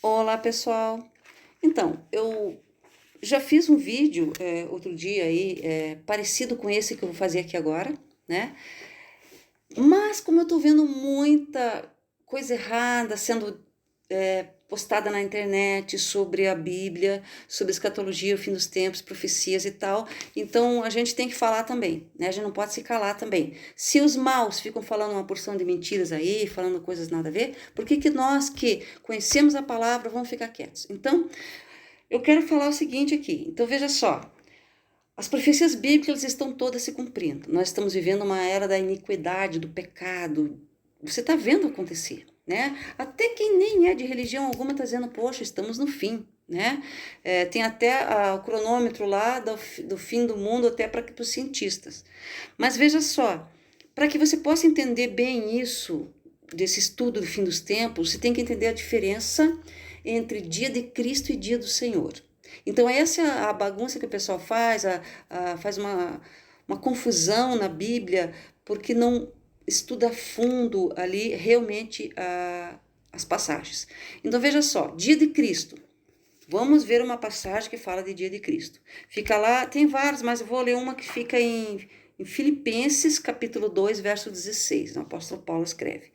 Olá, pessoal. Então, eu já fiz um vídeo outro dia aí, parecido com esse que eu vou fazer aqui agora, né? Mas como eu tô vendo muita coisa errada sendo postada na internet sobre a Bíblia, sobre escatologia, o fim dos tempos, profecias e tal, então a gente tem que falar também, né? A gente não pode se calar também. Se os maus ficam falando uma porção de mentiras aí, falando coisas nada a ver, por que que nós que conhecemos a palavra vamos ficar quietos? Então, eu quero falar o seguinte aqui. Então, veja só. As profecias bíblicas estão todas se cumprindo. Nós estamos vivendo uma era da iniquidade, do pecado. Você está vendo acontecer, né? Até quem nem é de religião alguma está dizendo, poxa, estamos no fim, né? Tem até o cronômetro lá do fim do mundo até para os cientistas. Mas veja só, para que você possa entender bem isso, desse estudo do fim dos tempos, você tem que entender a diferença entre dia de Cristo e dia do Senhor. Então, essa é a bagunça que o pessoal faz, faz uma confusão na Bíblia, porque não estuda a fundo ali realmente as passagens. Então, veja só, dia de Cristo. Vamos ver uma passagem que fala de dia de Cristo. Fica lá, tem várias, mas eu vou ler uma que fica em Filipenses, capítulo 2, verso 16. O apóstolo Paulo escreve: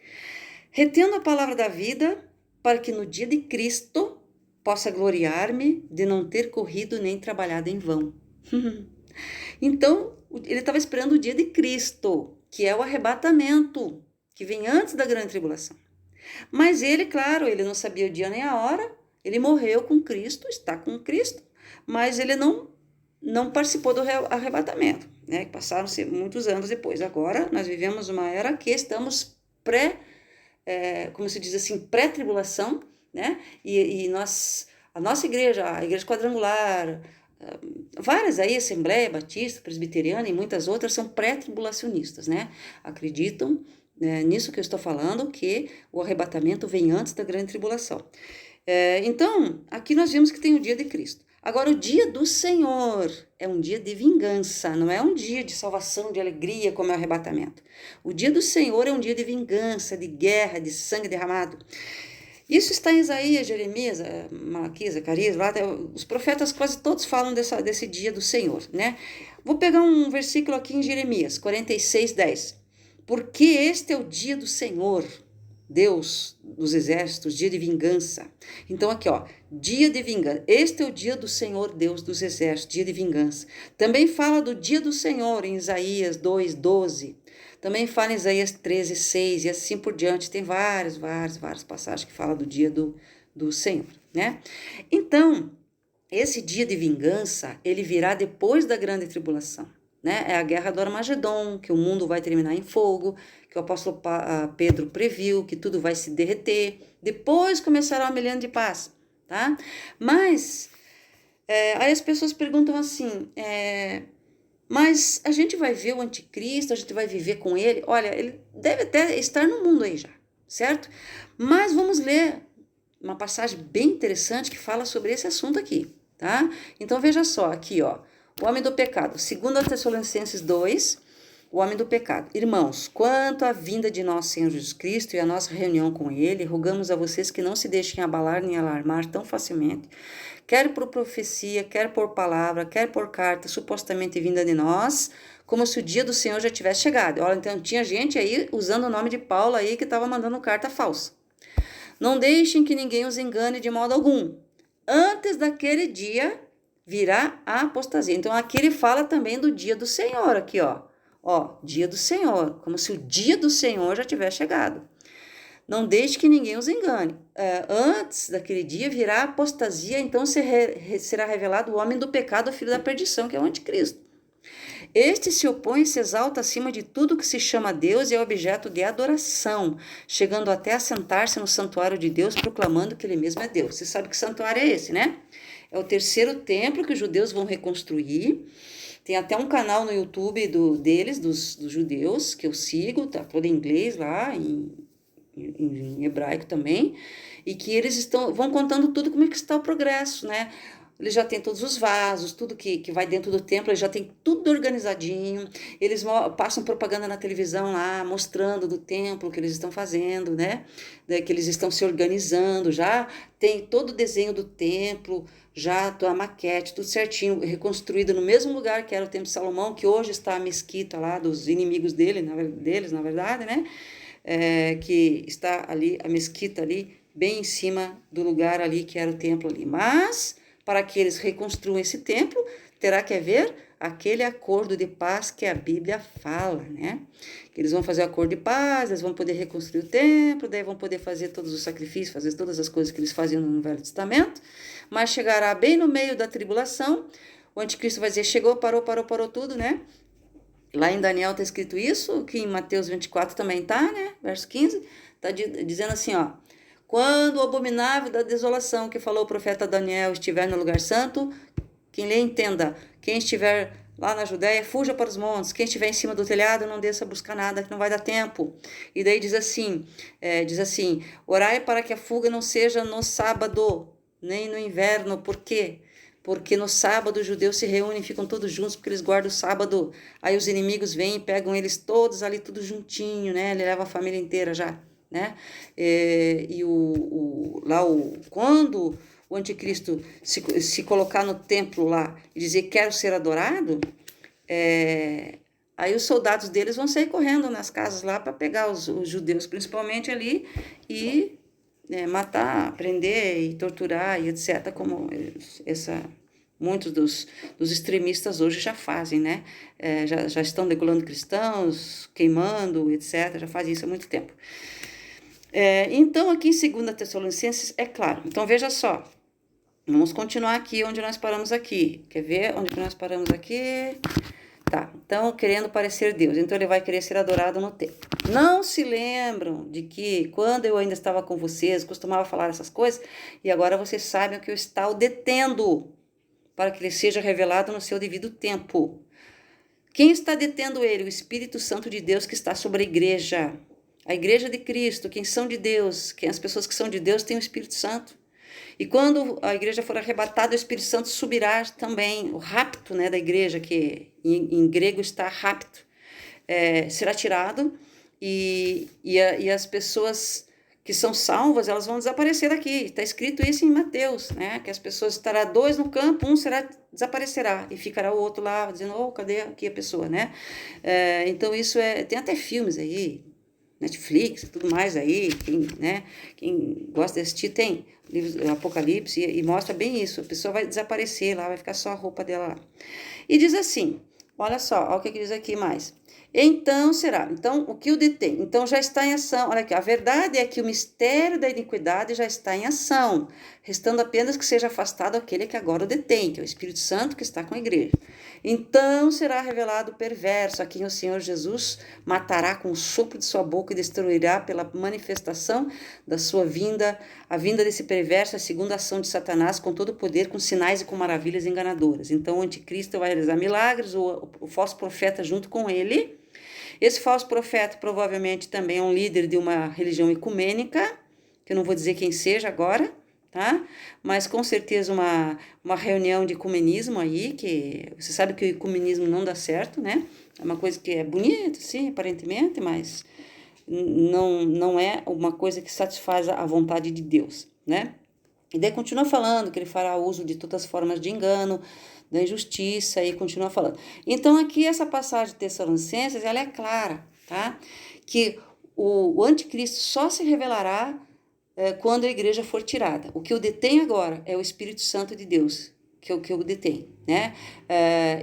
retendo a palavra da vida, para que no dia de Cristo possa gloriar-me de não ter corrido nem trabalhado em vão. Então, ele estava esperando o dia de Cristo, que é o arrebatamento, que vem antes da grande tribulação. Mas ele, claro, ele não sabia o dia nem a hora, ele morreu com Cristo, está com Cristo, mas ele não participou do arrebatamento, né? Passaram-se muitos anos depois. Agora, nós vivemos uma era que estamos como se diz assim, pré-tribulação, né? A nossa igreja, a igreja quadrangular, várias aí, Assembleia Batista, Presbiteriana e muitas outras são pré-tribulacionistas, né? Acreditam, né, nisso que eu estou falando, que o arrebatamento vem antes da grande tribulação. Então, aqui nós vimos que tem o dia de Cristo. Agora, o dia do Senhor é um dia de vingança, não é um dia de salvação, de alegria, como é o arrebatamento. O dia do Senhor é um dia de vingança, de guerra, de sangue derramado. Isso está em Isaías, Jeremias, Malaquias, Zacarias, lá, os profetas quase todos falam desse dia do Senhor, né? Vou pegar um versículo aqui em Jeremias, 46, 10. Porque este é o dia do Senhor, Deus dos exércitos, dia de vingança. Então aqui, ó, dia de vingança. Este é o dia do Senhor, Deus dos exércitos, dia de vingança. Também fala do dia do Senhor em Isaías 2, 12. Também fala em Isaías 13, 6 e assim por diante. Tem várias passagens que falam do dia do Senhor, né? Então, esse dia de vingança, ele virá depois da grande tribulação, né? É a guerra do Armagedon, que o mundo vai terminar em fogo, que o apóstolo Pedro previu, que tudo vai se derreter. Depois começará o milênio de paz, tá? Mas, aí as pessoas perguntam assim, mas a gente vai ver o anticristo, a gente vai viver com ele? Olha, ele deve até estar no mundo aí já, certo? Mas vamos ler uma passagem bem interessante que fala sobre esse assunto aqui, tá? Então veja só, aqui ó, o homem do pecado, 2 Tessalonicenses 2, o homem do pecado. Irmãos, quanto à vinda de nosso Senhor Jesus Cristo e a nossa reunião com ele, rogamos a vocês que não se deixem abalar nem alarmar tão facilmente, quer por profecia, quer por palavra, quer por carta, supostamente vinda de nós, como se o dia do Senhor já tivesse chegado. Olha, então tinha gente aí usando o nome de Paulo aí que estava mandando carta falsa. Não deixem que ninguém os engane de modo algum. Antes daquele dia virá a apostasia. Então aqui ele fala também do dia do Senhor, aqui ó. Ó, dia do Senhor, como se o dia do Senhor já tivesse chegado. Não deixe que ninguém os engane. Antes daquele dia virá a apostasia, então será revelado o homem do pecado, o filho da perdição, que é o anticristo. Este se opõe e se exalta acima de tudo que se chama Deus e é objeto de adoração, chegando até a sentar-se no santuário de Deus, proclamando que ele mesmo é Deus. Você sabe que santuário é esse, né? É o terceiro templo que os judeus vão reconstruir. Tem até um canal no YouTube dos judeus, que eu sigo, tá todo em inglês lá, em hebraico também, e que eles vão contando tudo como é que está o progresso, né? Eles já têm todos os vasos, tudo que vai dentro do templo, eles já têm tudo organizadinho. Eles passam propaganda na televisão lá, mostrando do templo o que eles estão fazendo, né? Que eles estão se organizando, já tem todo o desenho do templo, já a maquete, tudo certinho, reconstruído no mesmo lugar que era o Templo de Salomão, que hoje está a mesquita lá dos inimigos deles, na verdade, né? Que está ali, a mesquita ali, bem em cima do lugar ali que era o templo ali. Mas, para que eles reconstruam esse templo, terá que haver aquele acordo de paz que a Bíblia fala, né? Que eles vão fazer o acordo de paz, eles vão poder reconstruir o templo, daí vão poder fazer todos os sacrifícios, fazer todas as coisas que eles faziam no Velho Testamento, mas chegará bem no meio da tribulação, o anticristo vai dizer, chegou, parou tudo, né? Lá em Daniel está escrito isso, que em Mateus 24 também está, né? Verso 15, está dizendo assim, ó, quando o abominável da desolação que falou o profeta Daniel estiver no lugar santo, quem lê entenda, quem estiver lá na Judéia, fuja para os montes, quem estiver em cima do telhado, não desça a buscar nada, que não vai dar tempo. E daí diz assim, orai para que a fuga não seja no sábado, nem no inverno, por quê? Porque no sábado os judeus se reúnem, ficam todos juntos, porque eles guardam o sábado, aí os inimigos vêm e pegam eles todos ali, tudo juntinho, né? Ele leva a família inteira já, né? Quando o anticristo se colocar no templo lá e dizer quero ser adorado, aí os soldados deles vão sair correndo nas casas lá para pegar os judeus, principalmente ali, e matar, prender e torturar e etc., como muitos dos extremistas hoje já fazem, né? Já estão degolando cristãos, queimando, etc., já fazem isso há muito tempo. Então, aqui em 2 Tessalonicenses, é claro. Então, veja só. Vamos continuar aqui onde nós paramos aqui. Quer ver onde nós paramos aqui? Tá, então, querendo parecer Deus. Então, ele vai querer ser adorado no templo. Não se lembram de que, quando eu ainda estava com vocês, costumava falar essas coisas, e agora vocês sabem que eu estou detendo, para que ele seja revelado no seu devido tempo. Quem está detendo ele? O Espírito Santo de Deus que está sobre a igreja de Cristo, quem são de Deus, as pessoas que são de Deus têm o Espírito Santo. E quando a igreja for arrebatada, o Espírito Santo subirá também. O rapto, né, da igreja, que em grego está rapto, será tirado e as pessoas que são salvas, elas vão desaparecer daqui. Está escrito isso em Mateus, né, que as pessoas estará 2 no campo, um desaparecerá e ficará o outro lá dizendo, cadê aqui a pessoa, né? Então isso tem até filmes aí, Netflix e tudo mais aí, quem gosta de assistir tem livros Apocalipse e mostra bem isso, a pessoa vai desaparecer lá, vai ficar só a roupa dela lá. E diz assim, olha só, olha o que diz aqui mais. Então será, então o que o detém? Então já está em ação, olha aqui, a verdade é que o mistério da iniquidade já está em ação, restando apenas que seja afastado aquele que agora o detém, que é o Espírito Santo que está com a igreja. Então será revelado o perverso, a quem o Senhor Jesus matará com o sopro de sua boca e destruirá pela manifestação da sua vinda. A vinda desse perverso é a segunda ação de Satanás com todo o poder, com sinais e com maravilhas enganadoras. Então o anticristo vai realizar milagres, o falso profeta junto com ele. Esse falso profeta provavelmente também é um líder de uma religião ecumênica, que eu não vou dizer quem seja agora, tá? Mas com certeza uma reunião de ecumenismo aí, que você sabe que o ecumenismo não dá certo, né? É uma coisa que é bonita, sim, aparentemente, mas não é uma coisa que satisfaz a vontade de Deus, né? E daí continua falando que ele fará uso de todas as formas de engano, da injustiça, e continua falando. Então, aqui, essa passagem de Tessalonicenses, ela é clara, tá? Que o anticristo só se revelará quando a igreja for tirada. O que o detém agora é o Espírito Santo de Deus, que é o que o detém, né?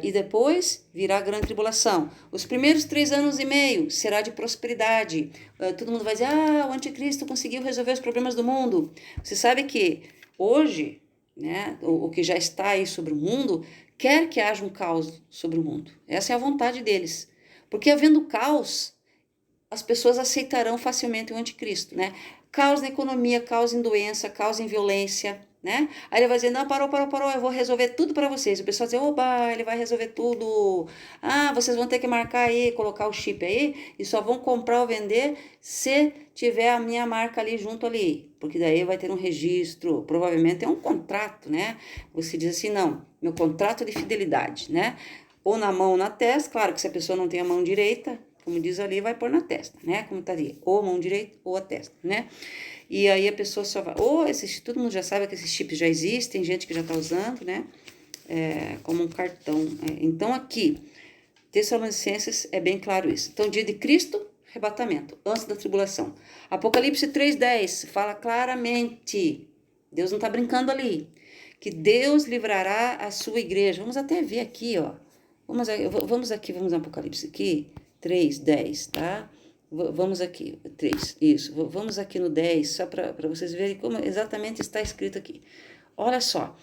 E depois virá a grande tribulação. Os primeiros 3 anos e meio será de prosperidade. Todo mundo vai dizer, o anticristo conseguiu resolver os problemas do mundo. Você sabe que hoje, né, o que já está aí sobre o mundo, quer que haja um caos sobre o mundo. Essa é a vontade deles. Porque havendo caos, as pessoas aceitarão facilmente o anticristo, né? Caos na economia, caos em doença, caos em violência, né? Aí ele vai dizer, não, parou, eu vou resolver tudo para vocês. O pessoal diz, oba, ele vai resolver tudo. Ah, vocês vão ter que marcar aí, colocar o chip aí, e só vão comprar ou vender se tiver a minha marca ali junto ali. Porque daí vai ter um registro, provavelmente é um contrato, né? Você diz assim, não, meu contrato de fidelidade, né? Ou na mão ou na testa, claro que se a pessoa não tem a mão direita, como diz ali, vai pôr na testa, né? Como tá ali, ou a mão direita ou a testa, né? E aí a pessoa só vai, todo mundo já sabe que esses chips já existem, gente que já está usando, né? Como um cartão. Então aqui, Tessalonicenses é bem claro isso. Então, dia de Cristo, arrebatamento, antes da tribulação. Apocalipse 3:10 fala claramente, Deus não está brincando ali, que Deus livrará a sua igreja. Vamos até ver aqui, ó. Vamos no Apocalipse aqui, 3:10, tá? Vamos aqui, 3, isso. Vamos aqui no 10, só para vocês verem como exatamente está escrito aqui. Olha só,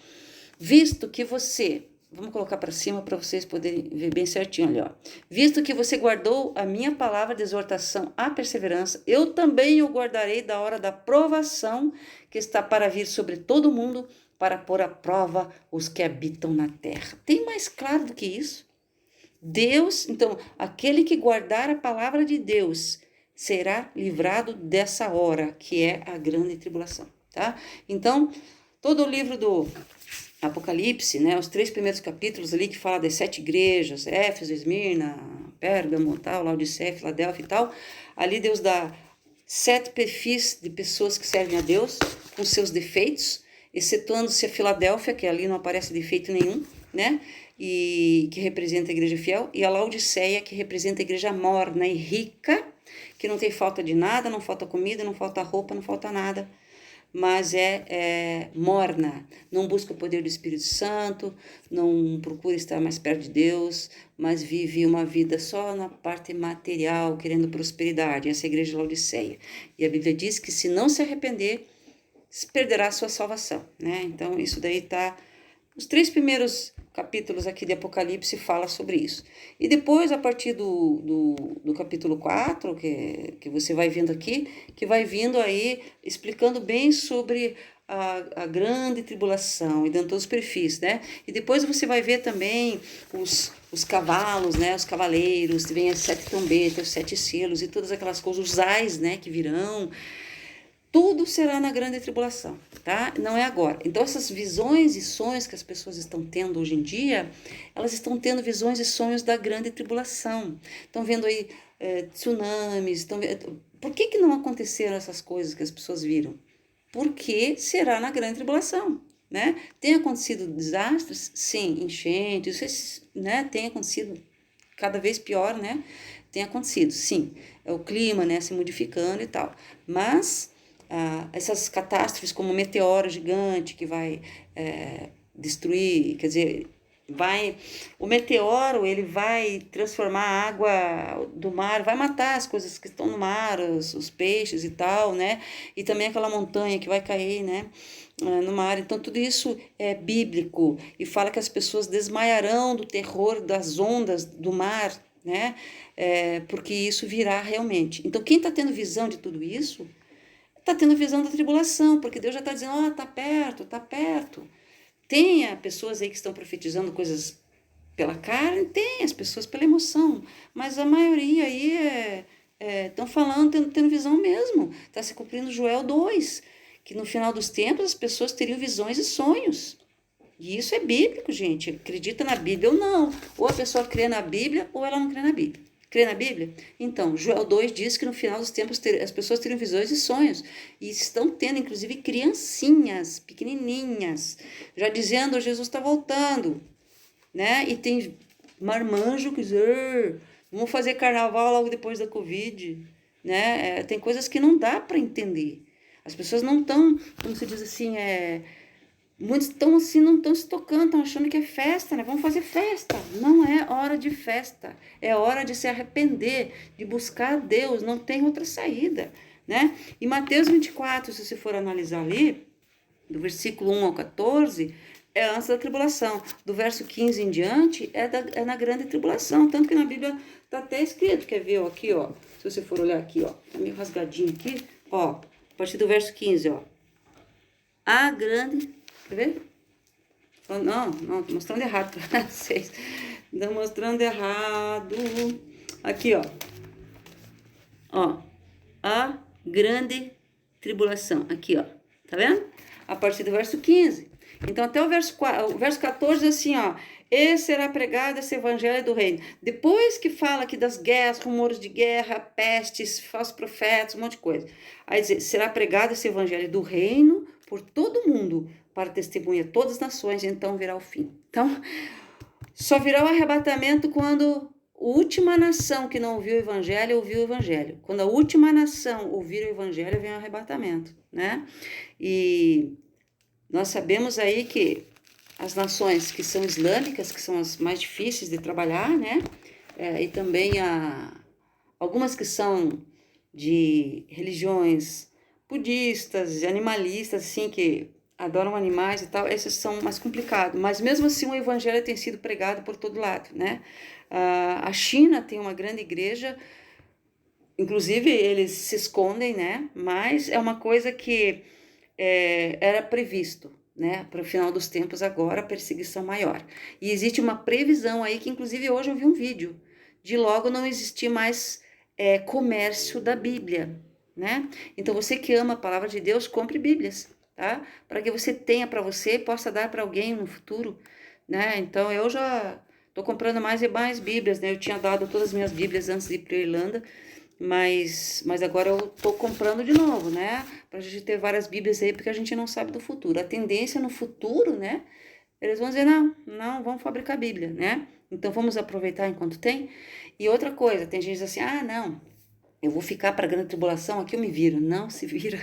visto que você, vamos colocar para cima para vocês poderem ver bem certinho ali, ó. Visto que você guardou a minha palavra de exortação à perseverança, eu também o guardarei da hora da provação que está para vir sobre todo mundo, para pôr à prova os que habitam na terra. Tem mais claro do que isso? Deus, então, aquele que guardar a palavra de Deus será livrado dessa hora, que é a grande tribulação, tá? Então, todo o livro do Apocalipse, né, os 3 primeiros capítulos ali que fala das 7 igrejas, Éfeso, Esmirna, Pérgamo, tal, Laodiceia, Filadélfia e tal, ali Deus dá 7 perfis de pessoas que servem a Deus com seus defeitos, excetuando-se a Filadélfia, que ali não aparece defeito nenhum, né? E que representa a igreja fiel, e a Laodiceia, que representa a igreja morna e rica, que não tem falta de nada, não falta comida, não falta roupa, não falta nada, mas é morna, não busca o poder do Espírito Santo, não procura estar mais perto de Deus, mas vive uma vida só na parte material, querendo prosperidade. Essa é a igreja de Laodiceia. E a Bíblia diz que se não se arrepender, perderá a sua salvação, né? Então, isso daí tá... Os 3 primeiros capítulos aqui de Apocalipse fala sobre isso. E depois, a partir do capítulo 4, que você vai vendo aqui, que vai vindo aí explicando bem sobre a grande tribulação e dando todos os perfis, né? E depois você vai ver também os cavalos, né? Os cavaleiros, vem as 7 trombetas, os 7 selos e todas aquelas coisas, os ais, né? Que virão. Tudo será na grande tribulação, tá? Não é agora. Então, essas visões e sonhos que as pessoas estão tendo hoje em dia, elas estão tendo visões e sonhos da grande tribulação. Estão vendo aí tsunamis, por que não aconteceram essas coisas que as pessoas viram? Porque será na grande tribulação, né? Tem acontecido desastres? Sim, enchentes, né? Tem acontecido cada vez pior, né? Tem acontecido, sim. É o clima, né? Se modificando e tal. Mas... essas catástrofes como um meteoro gigante que vai destruir, quer dizer, o meteoro ele vai transformar a água do mar, vai matar as coisas que estão no mar, os peixes e tal, né? E também aquela montanha que vai cair, né? No mar. Então tudo isso é bíblico e fala que as pessoas desmaiarão do terror das ondas do mar, né? Porque isso virá realmente. Então quem está tendo visão de tudo isso está tendo visão da tribulação, porque Deus já está dizendo, está perto, está perto. Tem pessoas aí que estão profetizando coisas pela carne, tem as pessoas pela emoção, mas a maioria aí estão falando, tendo visão mesmo. Está se cumprindo Joel 2, que no final dos tempos as pessoas teriam visões e sonhos. E isso é bíblico, gente. Acredita na Bíblia ou não. Ou a pessoa crê na Bíblia ou ela não crê na Bíblia. Crê na Bíblia? Então, Joel 2 diz que no final dos tempos as pessoas teriam visões e sonhos. E estão tendo, inclusive, criancinhas, pequenininhas, já dizendo, Jesus está voltando, né? E tem marmanjo que diz, vamos fazer carnaval logo depois da Covid, né? Tem coisas que não dá para entender. As pessoas não estão, como se diz assim, muitos estão assim, não estão se tocando, estão achando que é festa, né? Vamos fazer festa. Não é hora de festa. É hora de se arrepender, de buscar Deus. Não tem outra saída, né? E Mateus 24, se você for analisar ali, do versículo 1 ao 14, é antes da tribulação. Do verso 15 em diante, é na grande tribulação. Tanto que na Bíblia está até escrito, quer ver, ó, aqui, ó. Se você for olhar aqui, ó, tá meio rasgadinho aqui, ó. A partir do verso 15, ó. A grande Quer ver? Não, tô mostrando errado pra vocês. Tô mostrando errado. Aqui, ó. Ó, a grande tribulação. Aqui, ó. Tá vendo? A partir do verso 15. Então, até o verso 14, assim, ó. E será pregado esse evangelho do reino. Depois que fala aqui das guerras, rumores de guerra, pestes, falsos profetas, um monte de coisa. Aí diz, será pregado esse evangelho do reino por todo mundo, para testemunha todas as nações, então virá o fim. Então, só virá o arrebatamento quando a última nação que não ouviu o evangelho, ouviu o evangelho. Quando a última nação ouvir o evangelho, vem o arrebatamento, né? E nós sabemos aí que as nações que são islâmicas, que são as mais difíceis de trabalhar, né? E também algumas que são de religiões budistas, animalistas, assim, que adoram animais e tal, esses são mais complicados. Mas mesmo assim o evangelho tem sido pregado por todo lado, né? A China tem uma grande igreja, inclusive eles se escondem, né? Mas é uma coisa que era previsto, né? Para o final dos tempos agora, a perseguição maior. E existe uma previsão aí que, inclusive, hoje eu vi um vídeo de logo não existir mais comércio da Bíblia, né? Então, você que ama a palavra de Deus, compre Bíblias, tá? Para que você tenha para você e possa dar para alguém no futuro, né? Então, eu já tô comprando mais e mais Bíblias, né? Eu tinha dado todas as minhas Bíblias antes de ir para Irlanda, mas agora eu tô comprando de novo, né? Pra gente ter várias Bíblias aí, porque a gente não sabe do futuro. A tendência no futuro, né? Eles vão dizer, não, vamos fabricar Bíblia, né? Então vamos aproveitar enquanto tem. E outra coisa, tem gente que diz assim, não, eu vou ficar para a grande tribulação, aqui eu me viro. Não se vira,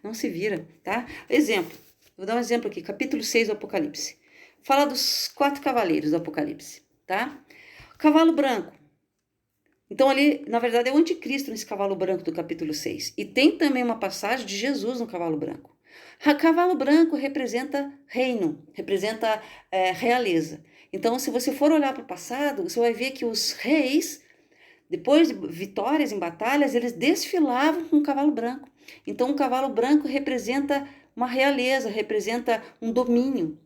não se vira, tá? Exemplo, vou dar um exemplo aqui, capítulo 6 do Apocalipse. Fala dos 4 cavaleiros do Apocalipse, tá? Cavalo branco. Então, ali, na verdade, é o anticristo nesse cavalo branco do capítulo 6. E tem também uma passagem de Jesus no cavalo branco. O cavalo branco representa reino, representa realeza. Então, se você for olhar para o passado, você vai ver que os reis, depois de vitórias em batalhas, eles desfilavam com um cavalo branco. Então, o cavalo branco representa uma realeza, representa um domínio.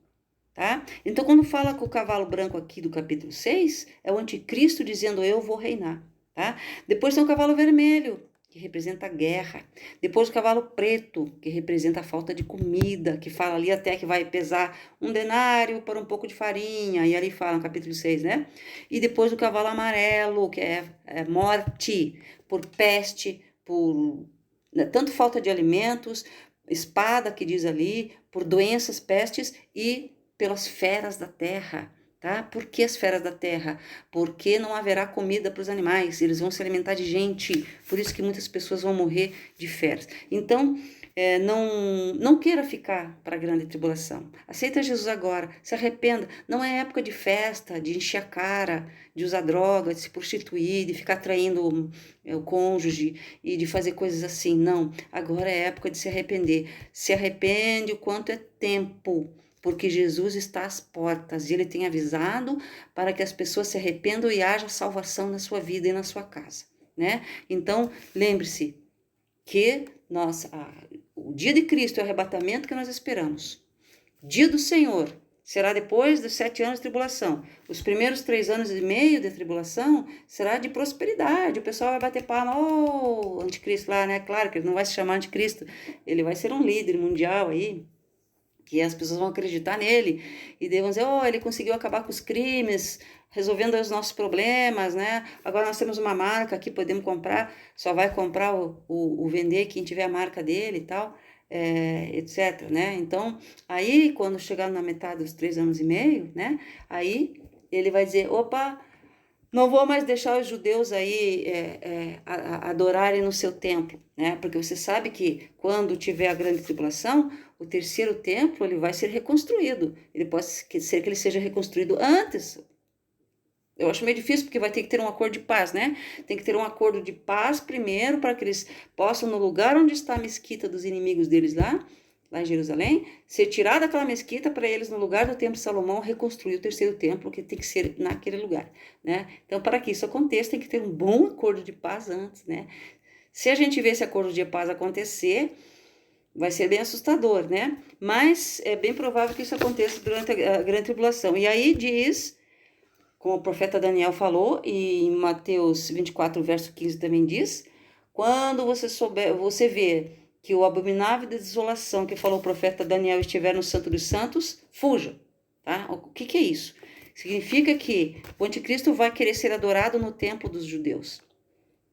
Tá? Então, quando fala com o cavalo branco aqui do capítulo 6, é o anticristo dizendo, eu vou reinar. Tá? Depois tem o cavalo vermelho, que representa a guerra. Depois o cavalo preto, que representa a falta de comida, que fala ali até que vai pesar 1 denário para um pouco de farinha, e ali fala no capítulo 6, né? E depois o cavalo amarelo, que é morte, por peste, por tanto falta de alimentos, espada, que diz ali, por doenças, pestes e pelas feras da terra, tá? Por que as feras da terra? Porque não haverá comida para os animais, eles vão se alimentar de gente, por isso que muitas pessoas vão morrer de feras. Então, não queira ficar para a grande tribulação. Aceita Jesus agora, se arrependa. Não é época de festa, de encher a cara, de usar droga, de se prostituir, de ficar traindo o cônjuge e de fazer coisas assim. Não, agora é época de se arrepender. Se arrepende o quanto é tempo, porque Jesus está às portas e ele tem avisado para que as pessoas se arrependam e haja salvação na sua vida e na sua casa, né? Então, lembre-se que o dia de Cristo é o arrebatamento que nós esperamos. Dia do Senhor será depois dos 7 anos de tribulação. Os primeiros 3 anos e meio de tribulação será de prosperidade. O pessoal vai bater palma, anticristo lá, né? Claro que ele não vai se chamar anticristo, ele vai ser um líder mundial aí, que as pessoas vão acreditar nele, e daí vão dizer, ele conseguiu acabar com os crimes, resolvendo os nossos problemas, né? Agora nós temos uma marca aqui, podemos comprar, só vai comprar o vender quem tiver a marca dele e tal, etc, né? Então, aí, quando chegar na metade dos 3 anos e meio, né? Aí, ele vai dizer, opa, não vou mais deixar os judeus aí adorarem no seu templo, né? Porque você sabe que quando tiver a grande tribulação, o terceiro templo ele vai ser reconstruído. Ele pode ser que ele seja reconstruído antes. Eu acho meio difícil porque vai ter que ter um acordo de paz, né? Tem que ter um acordo de paz primeiro para que eles possam, no lugar onde está a mesquita dos inimigos deles lá em Jerusalém, ser tirada aquela mesquita para eles, no lugar do templo de Salomão, reconstruir o terceiro templo, que tem que ser naquele lugar, né? Então, para que isso aconteça, tem que ter um bom acordo de paz antes, né? Se a gente vê esse acordo de paz acontecer, Vai ser bem assustador, né? Mas é bem provável que isso aconteça durante a grande tribulação. E aí diz, como o profeta Daniel falou, e em Mateus 24, verso 15 também diz, quando você vê que o abominável da desolação que falou o profeta Daniel estiver no Santo dos Santos, fuja, tá? O que é isso? Significa que o anticristo vai querer ser adorado no templo dos judeus,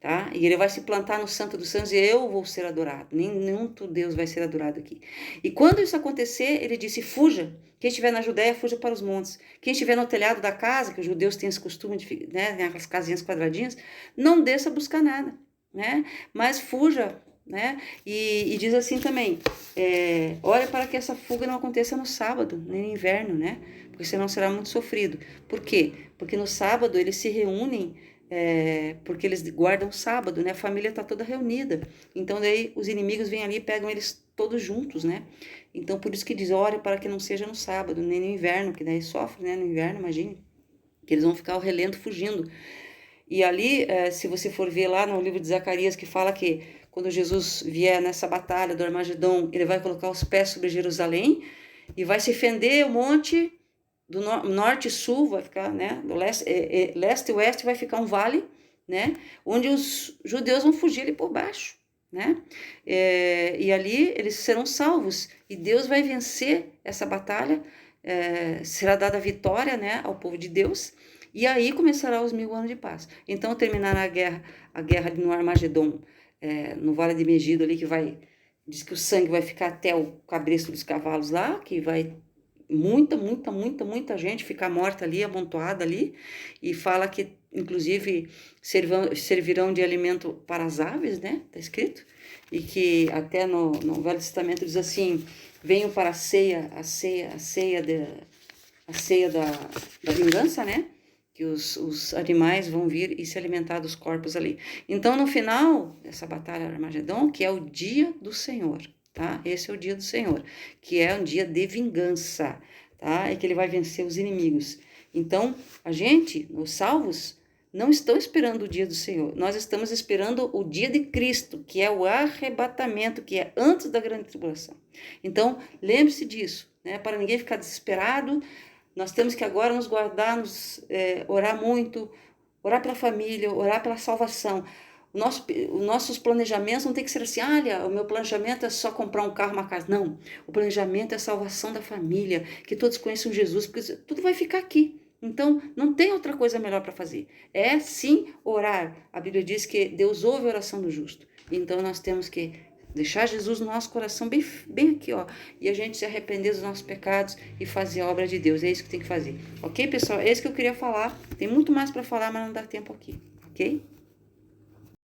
tá? E ele vai se plantar no Santo dos Santos e eu vou ser adorado. Nenhum outro Deus vai ser adorado aqui. E quando isso acontecer, ele disse, fuja. Quem estiver na Judéia, fuja para os montes. Quem estiver no telhado da casa, que os judeus têm esse costume de, né, aquelas casinhas quadradinhas, não desça a buscar nada, né? Mas fuja, né? E diz assim também, olha para que essa fuga não aconteça no sábado, nem no inverno, né? Porque senão será muito sofrido. Por quê? Porque no sábado eles se reúnem, porque eles guardam o sábado, né? A família está toda reunida. Então daí os inimigos vêm ali e pegam eles todos juntos, né? Então por isso que diz, ore para que não seja no sábado, nem no inverno, que daí sofre, né? No inverno, imagine, que eles vão ficar ao relento fugindo. E ali, se você for ver lá no livro de Zacarias, que fala que quando Jesus vier nessa batalha do Armagedon, ele vai colocar os pés sobre Jerusalém e vai se fender o monte do norte e sul, vai ficar, né, do leste e oeste vai ficar um vale, né, onde os judeus vão fugir ali por baixo, né, e ali eles serão salvos, e Deus vai vencer essa batalha, será dada a vitória, né, ao povo de Deus, e aí começará os 1000 anos de paz. Então terminará a guerra no Armagedon, no Vale de Megido ali, diz que o sangue vai ficar até o cabresto dos cavalos lá, que vai muita gente ficar morta ali, amontoada ali, e fala que, inclusive, servirão de alimento para as aves, né? Tá escrito. E que até no Velho Testamento diz assim, venham para a ceia da vingança, né? Que os animais vão vir e se alimentar dos corpos ali. Então, no final dessa batalha Armagedon, que é o dia do Senhor, tá? Esse é o dia do Senhor, que é um dia de vingança, tá? É que ele vai vencer os inimigos. Então, a gente, os salvos, não estão esperando o dia do Senhor. Nós estamos esperando o dia de Cristo, que é o arrebatamento, que é antes da grande tribulação. Então, lembre-se disso, né? Para ninguém ficar desesperado. Nós temos que agora nos guardar, orar muito, orar pela família, orar pela salvação. Os nossos planejamentos não tem que ser assim, olha, o meu planejamento é só comprar um carro, uma casa. Não, o planejamento é a salvação da família, que todos conheçam Jesus, porque tudo vai ficar aqui. Então, não tem outra coisa melhor para fazer. É sim orar. A Bíblia diz que Deus ouve a oração do justo. Então, nós temos que deixar Jesus no nosso coração, bem aqui, ó. E a gente se arrepender dos nossos pecados e fazer a obra de Deus. É isso que tem que fazer. Ok, pessoal? É isso que eu queria falar. Tem muito mais para falar, mas não dá tempo aqui. Ok?